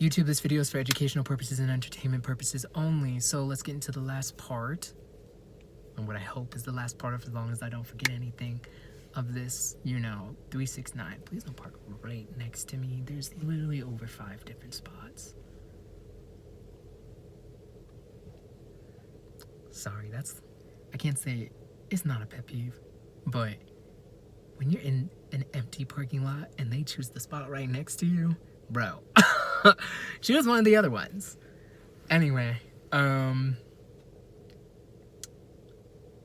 YouTube, this video is for educational purposes and entertainment purposes only. So let's get into the last part. And what I hope is the last part, of as long as I don't forget anything of this, 369. Please don't park right next to me. There's literally over 5 different spots. Sorry, I can't say it's not a pet peeve, but when you're in an empty parking lot and they choose the spot right next to you, bro, choose one of the other ones. Anyway,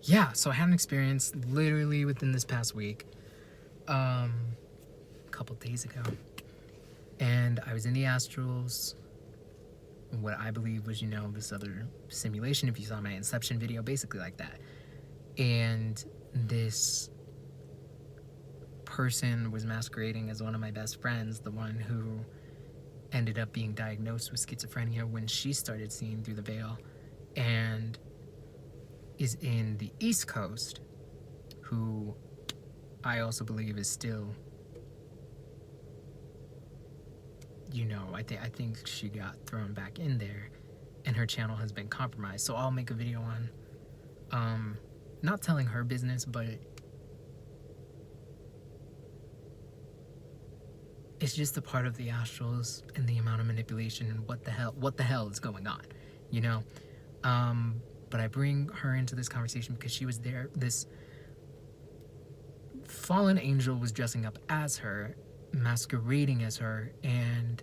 yeah, so I had an experience literally within this past week, a couple days ago, and I was in the astrals, what I believe was, this other simulation, if you saw my Inception video, basically like that. And this person was masquerading as one of my best friends, the one who ended up being diagnosed with schizophrenia when she started seeing through the veil, and is in the East Coast, who I also believe is still, I think she got thrown back in there and her channel has been compromised. So I'll make a video on not telling her business, but it's just a part of the astrals and the amount of manipulation and what the hell is going on, but I bring her into this conversation because she was there. This fallen angel was dressing up as her, masquerading as her, and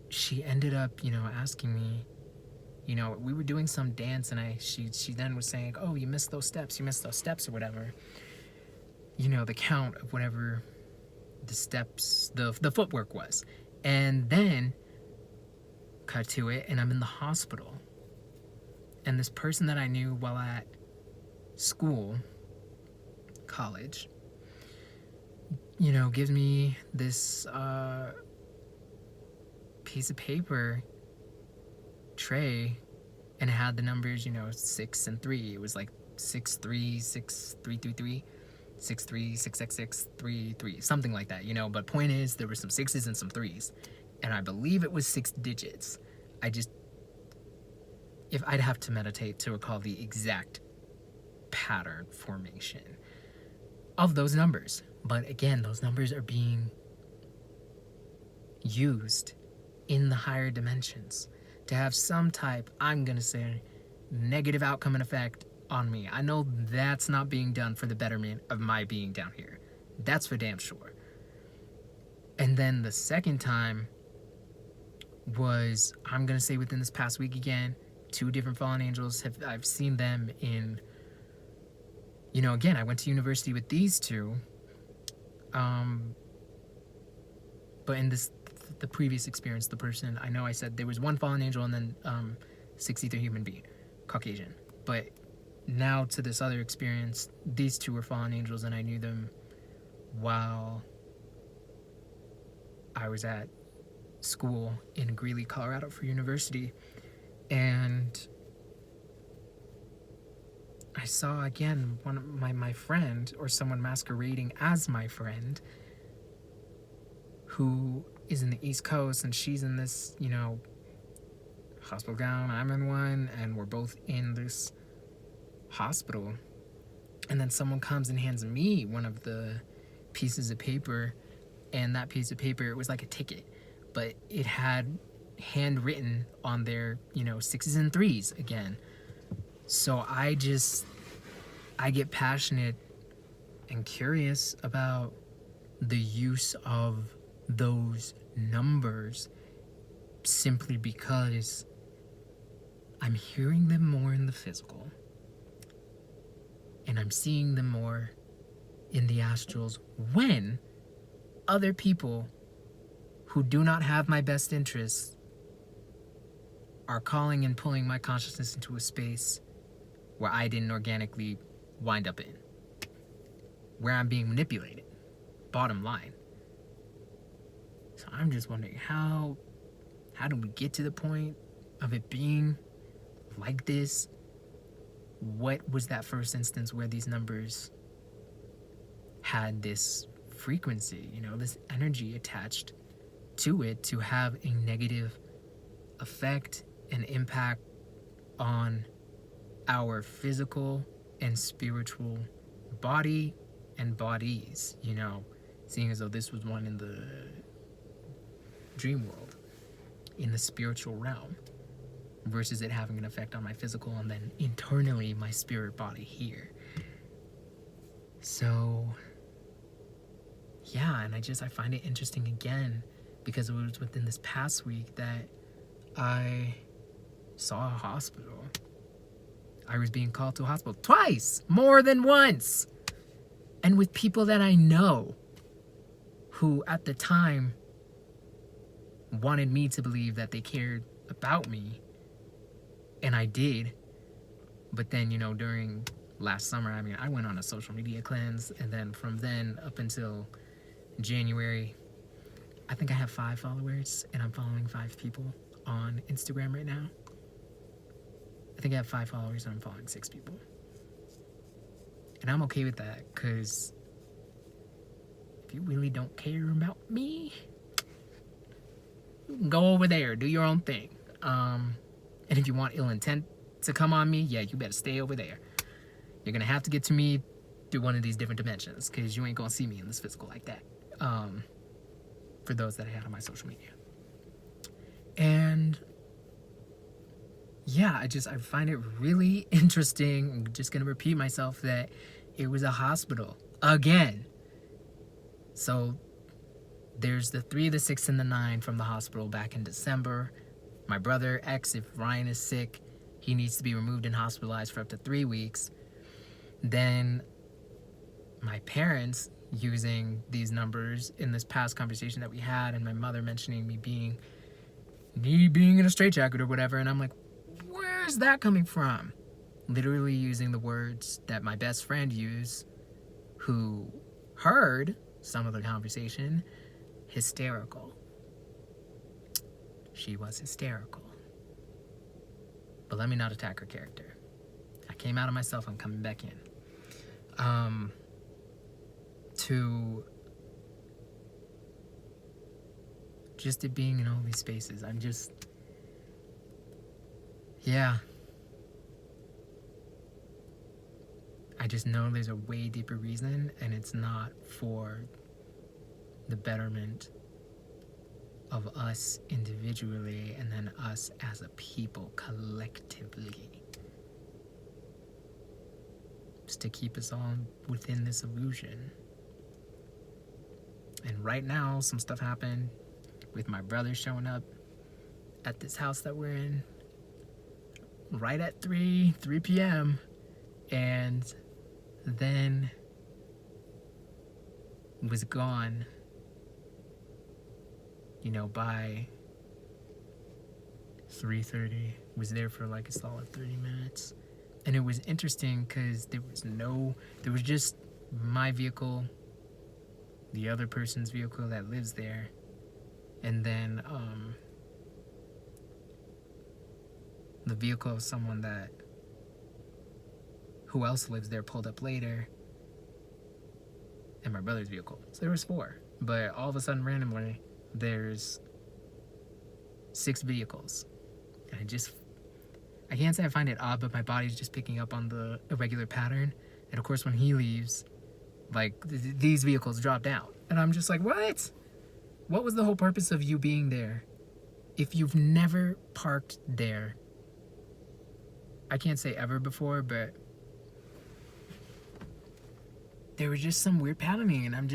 she ended up, asking me, we were doing some dance, and she then was saying, oh, you missed those steps, or whatever. The count of whatever the steps, the footwork was. And then, cut to it, and I'm in the hospital. And this person that I knew while at school, college, gives me this piece of paper tray, and it had the numbers, 6 and 3. It was like 63633, 6366633, something like that, but point is, there were some 6s and some 3s, and I believe it was 6 digits. If I'd have to meditate to recall the exact pattern formation of those numbers. But again, those numbers are being used in the higher dimensions to have some type, I'm gonna say, negative outcome and effect on me. I know that's not being done for the betterment of my being down here. That's for damn sure. And then the second time was, I'm gonna say, within this past week again, 2 different fallen angels. I've seen them in, again, I went to university with these 2, but in the previous experience, the person, I know I said there was 1 fallen angel and then 63 human being, Caucasian. But now to this other experience, these 2 were fallen angels, and I knew them while I was at school in Greeley, Colorado for university. And I saw again one of my friend, or someone masquerading as my friend, who is in the East Coast, and she's in this, hospital gown, I'm in one, and we're both in this hospital. And then someone comes and hands me one of the pieces of paper, and that piece of paper, it was like a ticket, but it had handwritten on there, 6s and 3s again. So I get passionate and curious about the use of those numbers, simply because I'm hearing them more in the physical, and I'm seeing them more in the astrals when other people who do not have my best interests are calling and pulling my consciousness into a space where I didn't organically wind up in, where I'm being manipulated, bottom line. So I'm just wondering, how do we get to the point of it being like this? What was that first instance where these numbers had this frequency, this energy attached to it to have a negative effect and impact on our physical and spiritual body and bodies, seeing as though this was one in the dream world, in the spiritual realm, versus it having an effect on my physical and then internally my spirit body here. So yeah, and I find it interesting again because it was within this past week that I saw a hospital. I was being called to a hospital twice, more than once, and with people that I know who at the time wanted me to believe that they cared about me, and I did. But then, during last summer, I went on a social media cleanse, and then from then up until January, I think I have 5 followers, and I'm following 5 people on Instagram right now. I think I have 5 followers and I'm following 6 people. And I'm okay with that, because if you really don't care about me, you can go over there, do your own thing. And if you want ill intent to come on me, yeah, you better stay over there. You're gonna have to get to me through one of these different dimensions, because you ain't gonna see me in this physical like that. For those that I had on my social media. And yeah, I find it really interesting. I'm just gonna repeat myself that it was a hospital again. So there's the 3, the 6, and the 9 from the hospital back in December. My brother X, if Ryan is sick, he needs to be removed and hospitalized for up to 3 weeks. Then my parents, using these numbers in this past conversation that we had, and my mother mentioning me being in a straitjacket or whatever, and I'm like, where's that coming from? Literally using the words that my best friend used, who heard some of the conversation, hysterical. She was hysterical. But let me not attack her character. I came out of myself, I'm coming back in. To just it being in all these spaces, yeah. I just know there's a way deeper reason, and it's not for the betterment of us individually and then us as a people collectively. Just to keep us all within this illusion. And right now, some stuff happened with my brother showing up at this house that we're in right at 3 p.m. and then was gone, by 3:30. Was there for like a solid 30 minutes. And it was interesting because there was just my vehicle, the other person's vehicle that lives there, and then the vehicle of someone who else lives there pulled up later, and my brother's vehicle. So there was 4. But all of a sudden, randomly, there's 6 vehicles. And I can't say I find it odd, but my body's just picking up on the irregular pattern. And of course, when he leaves, like, these vehicles dropped out. And I'm just like, what? What was the whole purpose of you being there? If you've never parked there, I can't say ever before, but there was just some weird patterning, and I'm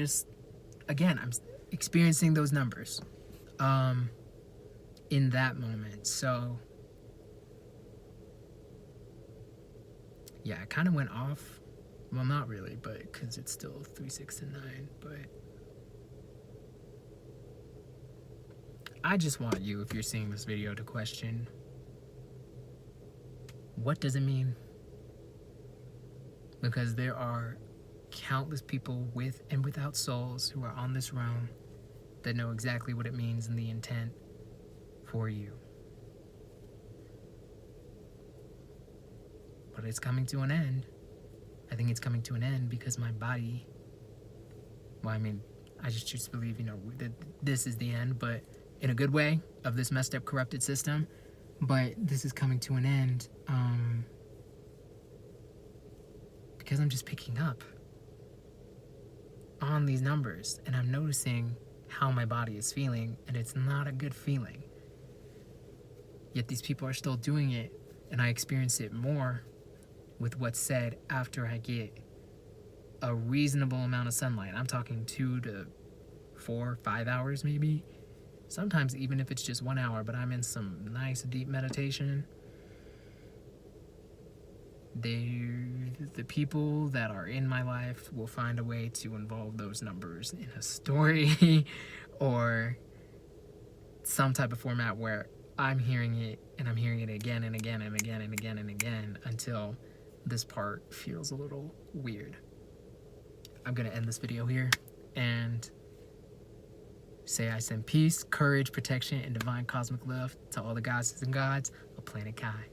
experiencing those numbers in that moment. So yeah, I kind of went off. Well, not really, but because it's still 3, 6, and 9. But I just want you, if you're seeing this video, to question, what does it mean? Because there are countless people with and without souls who are on this realm that know exactly what it means and the intent for you. But it's coming to an end. I think it's coming to an end because my body, I just choose to believe, that this is the end, but in a good way, of this messed up, corrupted system. But this is coming to an end because I'm just picking up on these numbers, and I'm noticing how my body is feeling, and it's not a good feeling. Yet these people are still doing it, and I experience it more with what's said after I get a reasonable amount of sunlight. I'm talking 2 to 4, 5 hours maybe. Sometimes even if it's just 1 hour, but I'm in some nice deep meditation. The people that are in my life will find a way to involve those numbers in a story or some type of format where I'm hearing it, and I'm hearing it again and again and again and again and again until this part feels a little weird. I'm going to end this video here and say I send peace, courage, protection, and divine cosmic love to all the goddesses and gods of Planet Kai.